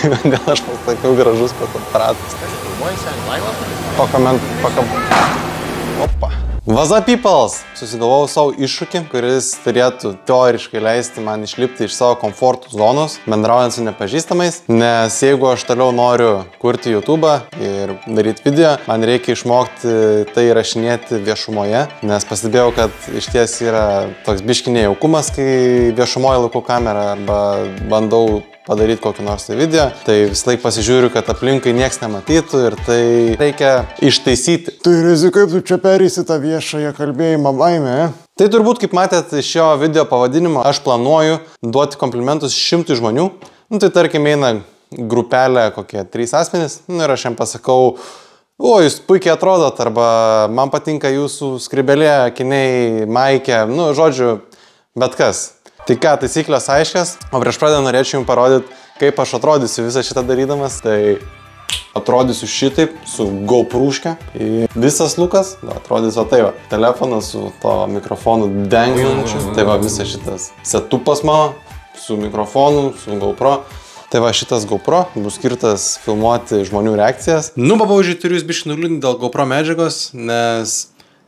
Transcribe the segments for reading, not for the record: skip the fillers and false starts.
gal aš pasakiau gražus fotoaparatas. Opa. What's up, peoples? Susigalvojau savo iššūkį, kuris turėtų teoriškai leisti man išlipti iš savo komforto zonos, bendraujant su nepažįstamais, nes jeigu aš toliau noriu kurti YouTube'ą ir daryti video, man reikia išmokti tai įrašinėti viešumoje, nes pastebėjau, kad iš ties yra toks biškinė jaukumas, kai viešumoje laikau kamerą arba bandau padaryti kokį nors video, tai vis laik pasižiūriu, kad aplinkai nieks nematytų ir tai reikia ištaisyti. Tai Rezi, kaip tu čia perėsi tą viešąją kalbėjimą baimę, Tai turbūt, kaip matėt iš šio video pavadinimo, aš planuoju duoti komplimentus 100 žmonių. Tai tarkim eina grupelė kokie 3 asmenys, ir aš jam pasakau, o, jūs puikiai atrodot, arba man patinka jūsų skribelė, akiniai, maikė, žodžiu, bet kas. Tai ką, taisyklės aiškios, o prieš pradedant norėčiau jums parodyti, kaip aš atrodysiu visą šitą darydamas. Tai atrodysiu šitaip, su GoPruške. Visas lukas, atrodysiu tai va, telefonas su to mikrofonu dengiančiu. Tai va, visas šitas setupas mano, su mikrofonu, su GoPro. Tai va, šitas GoPro bus skirtas filmuoti žmonių reakcijas. Babaužiai, turiu jūs biškį nuliūdinti dėl GoPro medžiagos, nes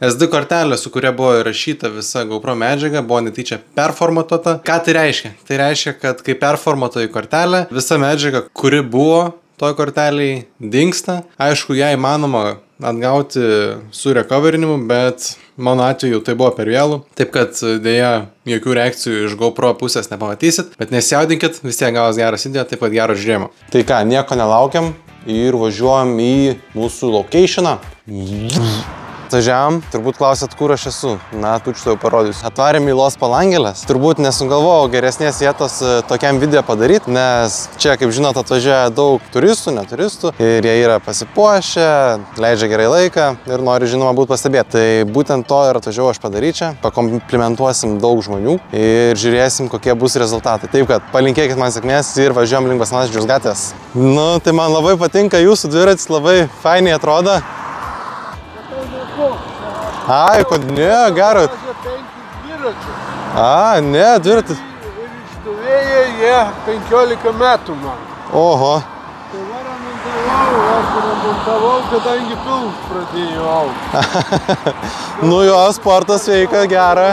SD kortelė, su kuria buvo įrašyta visa GoPro medžiaga, buvo netyčia performatuota. Ką tai reiškia? Tai reiškia, kad kai performatuoji kortelę, visa medžiaga, kuri buvo toj korteliai, dingsta. Aišku, ją įmanoma atgauti su recoverinimu, bet mano atveju tai buvo per vėlų. Taip kad dėja jokių reakcijų iš GoPro pusės nepamatysit, bet nesijaudinkit, vis tiek gavos geras video, taip pat gero žiūrėjimo. Tai ką, nieko nelaukiam ir važiuojam į mūsų locationą. Atvažiavam, turbūt klausėt, kur aš esu. Na, tučtau parodysiu. Atvarėm į Los Palangeles. Turbūt nesugalvojau geresnės vietos tokiam video padaryti, nes čia, kaip žinot, atvažiuoja daug turistų, neturistų ir jie yra pasipuošę, leidžia gerai laiką ir nori, žinoma, būti pastebėti. Tai būtent to ir atvažiavau aš padaryti čia. Pakomplimentuosim daug žmonių ir žiūrėsim, kokie bus rezultatai. Taip, kad palinkėkit man sėkmės ir važiuojam link Basanavičiaus gatvės. Tai man labai patinka jūsų dviratis, labai fainiai atrodo. Ai, kod ne, gero. Ne, dviratis. Ir išstovėję jie 15 metų man. Oho. Tai aš remontavau, kadangi pilvus pradėjau augti. Jo, sportas sveika, gera.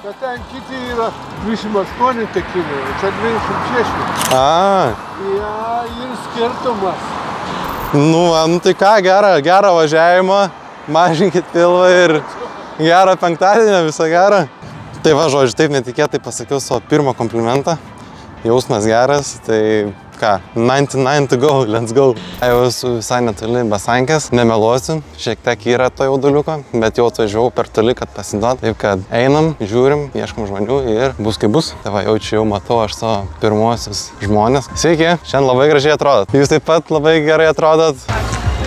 Bet ten kiti yra 28 tekiniai, čia 26. Ir skirtumas. Tai ką, gerą važiavimą. Mažinkit pilvą ir gerą penktadienį, visą gerą. Tai va, žodžiu, taip netikėtai pasakiau savo pirmą komplimentą. Jausmas geras, tai ką, 99 to go, let's go. Jau esu visai netoli Basankės, nemeluosiu, šiek tiek yra to jauduliuko, bet jau atvažiavau per toli, kad pasiduot. Taip kad einam, žiūrim, ieškom žmonių ir bus kaip bus. Tai va, jau matau aš savo pirmuosius žmonės. Sveiki, šiandien labai gražiai atrodot. Jūs taip pat labai gerai atrodot.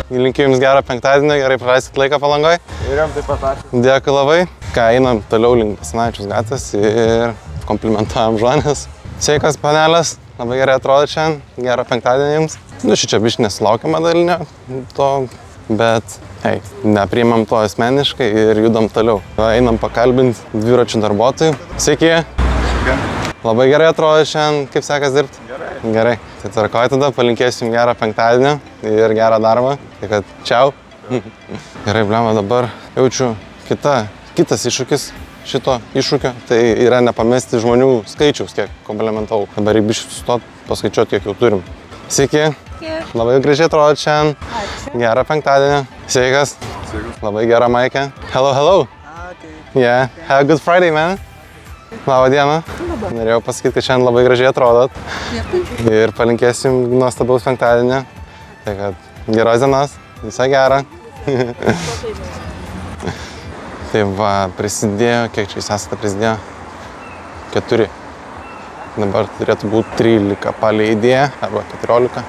Linkiu jums gerą penktadienį, gerai praleisit laiką Palangoj. Ir jam taip pat ačiū. Dėkui labai. Ką, einam toliau link Basanavičiaus gatvės ir komplimentuojam žmonės. Sveikas, panelės, labai gerai atrodot šiandien, gerą penktadienį jums. Šičia biškį nesulaukiama dalinio to, bet nepriimam to asmeniškai ir judam toliau. Einam pakalbinti dviračių darbuotojų. Sveiki. Labai gerai atrodo šiandien, kaip sekas dirbti? Gerai. Tai tvarkoj tada, palinkėsiu jums gerą penktadienį ir gerą darbą. Tai kad čiau. Gerai, blema, dabar jaučiu kitas iššūkis šito iššūkio. Tai yra nepamesti žmonių skaičiaus, kiek komplimentavau. Dabar biškį sustot, paskaičiuoti, kiek jau turim. Sveiki. Labai gražiai atrodo šiandien. Gerą penktadienį. Sveikas. Labai gera maikė. Hello, hello. Yeah, have a good Friday, man. Labą dieną. Norėjau pasakyti, kad šiandien labai gražiai atrodot. Ir palinkėsim nuostabaus penktadienį. Tai kad geros dienos, visą gerą. Tai va, prisidėjo, kiek čia jūs esate prisidėjo? 4. Dabar turėtų būti 13 palei idėją, arba 14.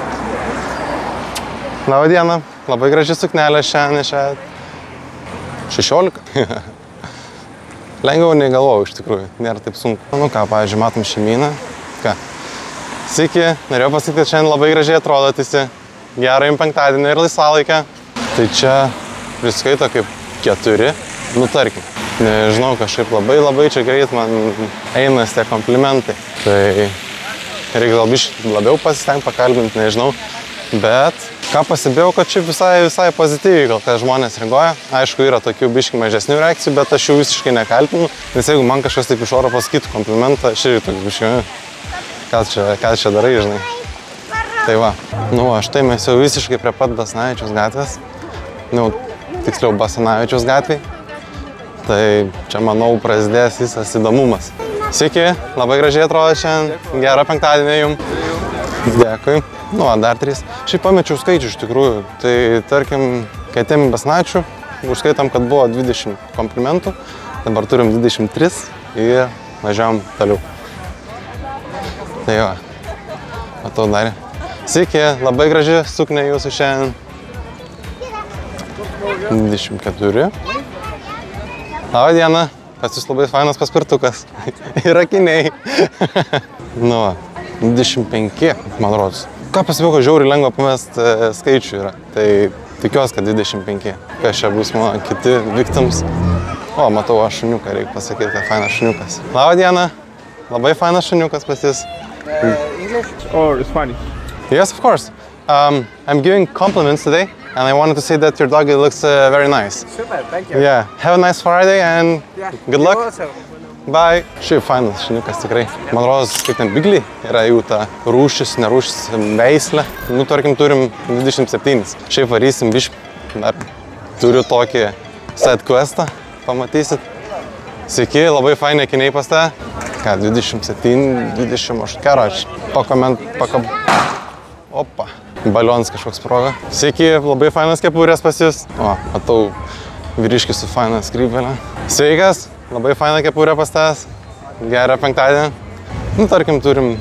Labą dieną, labai graži suknelė šiandien išėjot. 16. Lengviau nei galvojau iš tikrųjų, nėra taip sunku. Ką, pavyzdžiui, matom šeimyną. Ką? Sveiki, norėjau pasakyti, kad šiandien labai gražiai atrodot visi. Gerą jums penktadienį ir laisvalaikę. Tai čia priskaito kaip 4. Tarkim. Nežinau, kažkaip labai čia greit man einas tie komplimentai. Tai reikia gal biškį labiau pasistengti pakalbinti, nežinau. Bet ką pasibėjau, kad čia visai pozityviai gal ką žmonės reaguoja. Aišku, yra tokių biškį mažesnių reakcijų, bet aš jų visiškai nekaltinu. Nes jeigu man kažkas taip iš oro pasakytų komplimentą, aš irgi toks biškį, ką čia darai, žinai. Tai va, štai mes jau visiškai prie pat Basanavičiaus gatvės. Tiksliau Basanavičiaus gatvėj. Tai čia, manau, prasidės visas įdomumas. Sveiki, labai gražiai atrodo šiandien. Gerą penktadienį jums. Dėkui. Dar 3. Šiaip pamečiau skaičių iš tikrųjų. Tai tarkim, kai atėjom į Basanavičių, užskaitom, kad buvo 20 komplimentų. Dabar turim 23 ir važiavom toliau. Tai va, matau darė. Sveiki, labai graži suknė jūsų šiandien. 24. Labą dieną, pas jūs labai fainas paspirtukas. Ir akiniai. 25, man rodos. Ką pasibėjau, kad žiauriai lengva pamest skaičių yra. Tai tikiuosi, kad 25. Kas čia bus mano kiti victims. Matau, šuniuką, reikia pasakyti, kad fainas šuniukas. Labą dieną, labai fainas šuniukas pas jūs. English or Spanish? Yes, of course. I'm giving compliments today, and I wanted to say that your dog looks very nice. Super, thank you. Yeah, have a nice Friday and good luck. You also. Bye. Šiaip fainas šuniukas tikrai. Man rodos, kaip ten bigliai yra jų ta rūšis, nerūšis veislė. Tarkim, turim 27. Šiaip varysim biškį. Dar turiu tokį side questą, pamatysit. Sveiki, labai faini akiniai pas tave. Ką, 27, 28, karoč. Opa, balionas kažkoks sprogo. Sveiki, labai fainas kepurės pas jūs. Matau vyriškį su faina skrybelė. Sveikas, labai faina kepurė pas tavęs. Gerą penktadienį. Tarkim, turim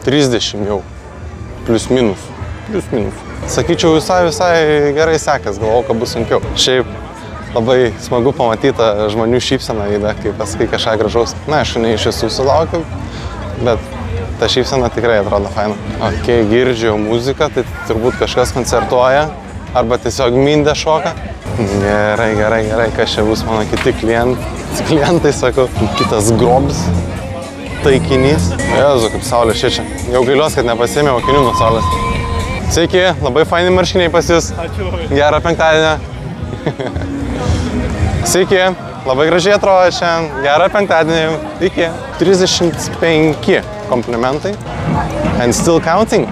30 jau. Plius minus. Sakyčiau, visai gerai sekas, galvojau, kad bus sunkiau. Šiaip labai smagu pamatyti žmonių šypseną įdą, kai pasakai kažką gražaus. Aišku, ne iš visų sulaukiu, bet ta šypsena tikrai atrodo faina. Girdžiu muziką, tai turbūt kažkas koncertuoja arba tiesiog mindė šoka. Gerai, kas čia bus mano kiti klientai, sakau, kitas grobs, taikinys. Jezu, kaip saulė šviečia. Jau gailiuos, kad nepasiėmiau akinių nuo saulės. Sveiki, labai faini marškiniai pas jūs. Ačiū. Gerą penktadienį. Sveiki, labai gražiai atrodo šiandien. Gerą penktadienį. Iki 35 komplimentai. And still counting.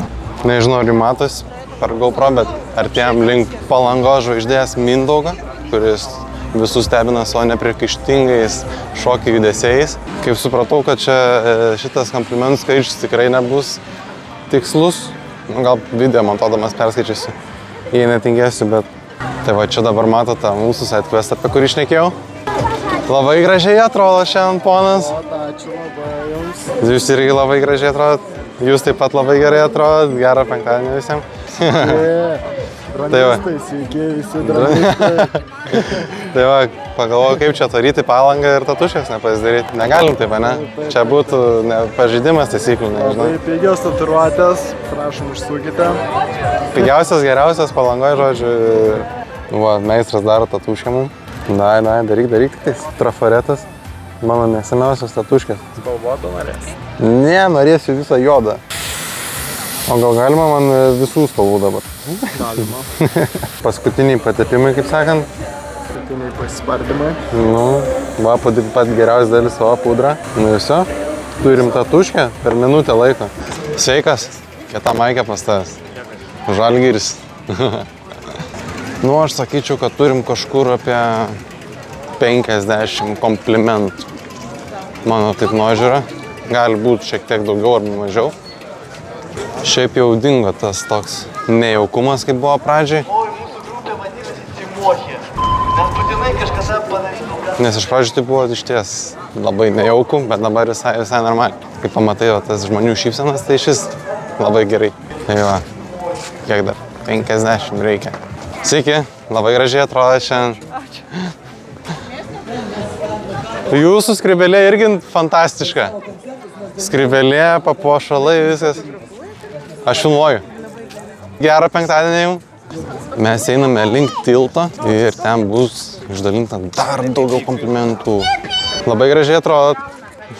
Nežinau, ar jums matos per GoPro, bet artėjom link Palangos žvaigždės Mindaugą, kuris visus stebina savo nepriekaištingais šokių judesiais. Kaip supratau, kad čia šitas komplimentų skaičius tikrai nebus tikslus. Gal video montuodamas perskaičiusiu, jei netingėsiu, bet tai va čia dabar matote mūsų side quest, apie kurį šnekėjau. Labai gražiai atrodo šiandien, ponas. Ačiū labai jums. Jūs irgi labai gražiai atrodot. Jūs taip pat labai gerai atrodot. Gerą penktadienį visiems. Dronistai, sveiki, visi dronistai. Tai va, pagalvoju, kaip čia atvaryti Palangą ir tatuškės nepasidaryti. Negalim taip, ne? Čia būtų pažeidimas taisyklių, nežinau. Labai pigios tatuiruotės, prašom užsukite. Pigiausias, geriausias Palangoje, žodžiu. Va, meistras daro tatuškę mum. Daryk tiktais. Trafaretas. Mano neseniausios tatuškės. Spalvoto norės? Ne, norėsiu visą jodą. O gal galima man visų spalvų dabar? Galima. Paskutiniai patepimai, kaip sakant. Paskutiniai pasispardymai. Va, pat geriausias dalis savo pudrą. Viso. Turim tatuškę per minutę laiko. Sveikas. Kieta maikė pas tavęs. Žalgiris. Aš sakyčiau, kad turim kažkur apie 50 komplimentų. Mano taip nuožiūra. Gali būti šiek tiek daugiau arba mažiau. Šiaip jau dingo tas toks nejaukumas, kaip buvo pradžiai. Nes iš pradžių tai buvo išties labai nejauku, bet dabar visai normaliai. Kai pamatai tas žmonių šypsenas, tai šis labai gerai. Tai va, kiek dar? 50 reikia. Sveiki, labai gražiai atrodo šiandien. Ačiū. Jūsų skrybelė irgi fantastiška. Skrybelė, papuošalai, viskas. Aš filmuoju. Gerą penktadienį jums. Mes einame link tilto ir ten bus išdalinta dar daugiau komplimentų. Labai gražiai atrodot.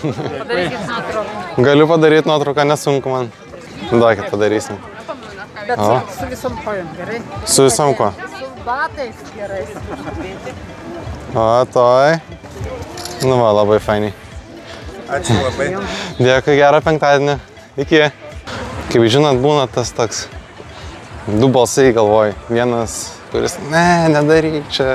Padarykit nuotrauką. Galiu padaryti nuotrauką, nesunku man. Duokit, padarysim. Bet su visom kojom gerai? Su visom ko? Su batais gerai. O, toj. Nu va, labai fainiai. Ačiū labai. Dėkui, gerą penktadienį. Iki. Kaip žinot, būna tas toks 2 balsai galvoj. Vienas, kuris, nedaryk, čia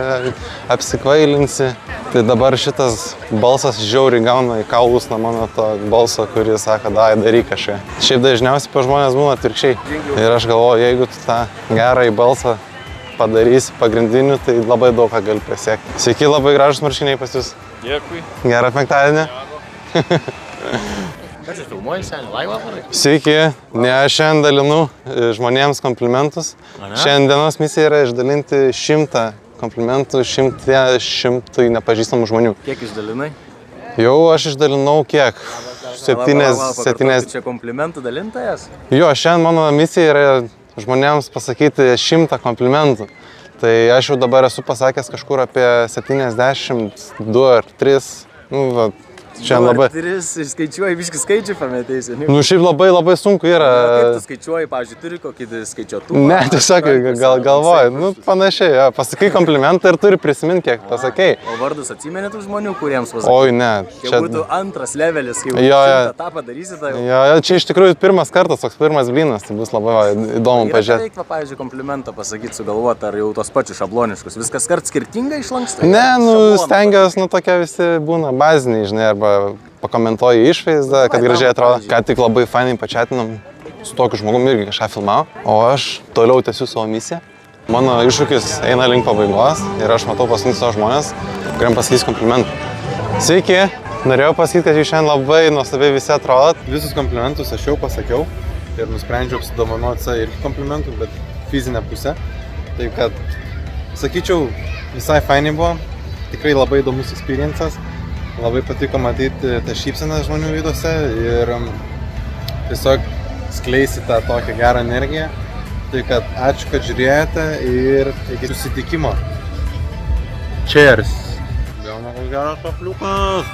apsikvailinsi. Tai dabar šitas balsas žiauriai gauna į kaulus nuo mano to balso, kuris sako, daryk kažką. Šiaip dažniausiai po žmonės būna atvirkščiai. Ir aš galvoju, jeigu tu tą gerąjį balsą padarysi pagrindiniu, tai labai daug ką gali pasiekti. Sveiki, labai gražus marškiniai pas jūs. Dėkui. Gerą penktadienį. Ką čia filmuoji, seniai, laivą varai? Sveiki, aš šiandien dalinu žmonėms komplimentus. Šiandienos misija yra išdalinti 100 komplimentų 100 nepažįstamų žmonių. Kiek išdalinai? Jau aš išdalinau kiek? 7. Čia komplimentų dalintojas? Jo, šiandien mano misija yra žmonėms pasakyti 100 komplimentų. Tai aš jau dabar esu pasakęs kažkur apie 72 ar 3. Nu, va, šiandien labai. 3 skaičiuoji, biškį skaičių pametėsi. Nu, šiaip labai sunku yra. Kaip tu skaičiuoji, pavyzdžiui, turi kokį skaičiuotuvą? Ne, tiesiog galvoju, nu panašiai, ja, pasakai komplimentą ir turi prisiminti, kiek pasakei. O vardus atsimeni tų žmonių, kuriems pasakai? Oi, ne. Čia būtų antras levelis, kai tą padarysi, tai jau. Jo, čia iš tikrųjų pirmas kartas, toks pirmas blynas, tai bus labai įdomu pažiūrėti. Reikia, pavyzdžiui, komplimentą pasakyti, sugalvoti, ar jau tos pačius šabloniškus. Viskas kart skirtingai išlankstai? Ne, nu, stengiuosi, nu, tokie visi būna baziniai, žinai, arba pakomentuoju išvaizdą, kad gražiai atrodo. Ką tik labai fainai pačiatinom su tokiu žmogumi irgi kažką filmavo, o aš toliau tęsiu savo misiją. Mano iššūkis eina link pabaigos ir aš matau paskutinį savo žmonės, kuriam pasakys komplimentų. Sveiki, norėjau pasakyti, kad jūs šiandien labai nuostabiai visi atrodot. Visus komplimentus aš jau pasakiau ir nusprendžiau apsidovanoti irgi komplimentų, bet fizinę pusę. Tai kad, sakyčiau, visai fainai buvo, tikrai labai įdomus experiences. Labai patiko matyti tą šypseną žmonių veiduose ir tiesiog skleisi tą tokią gerą energiją. Tai kad ačiū, kad žiūrėjote ir iki susitikimo. Cheers! Gauna koks geras papliukas!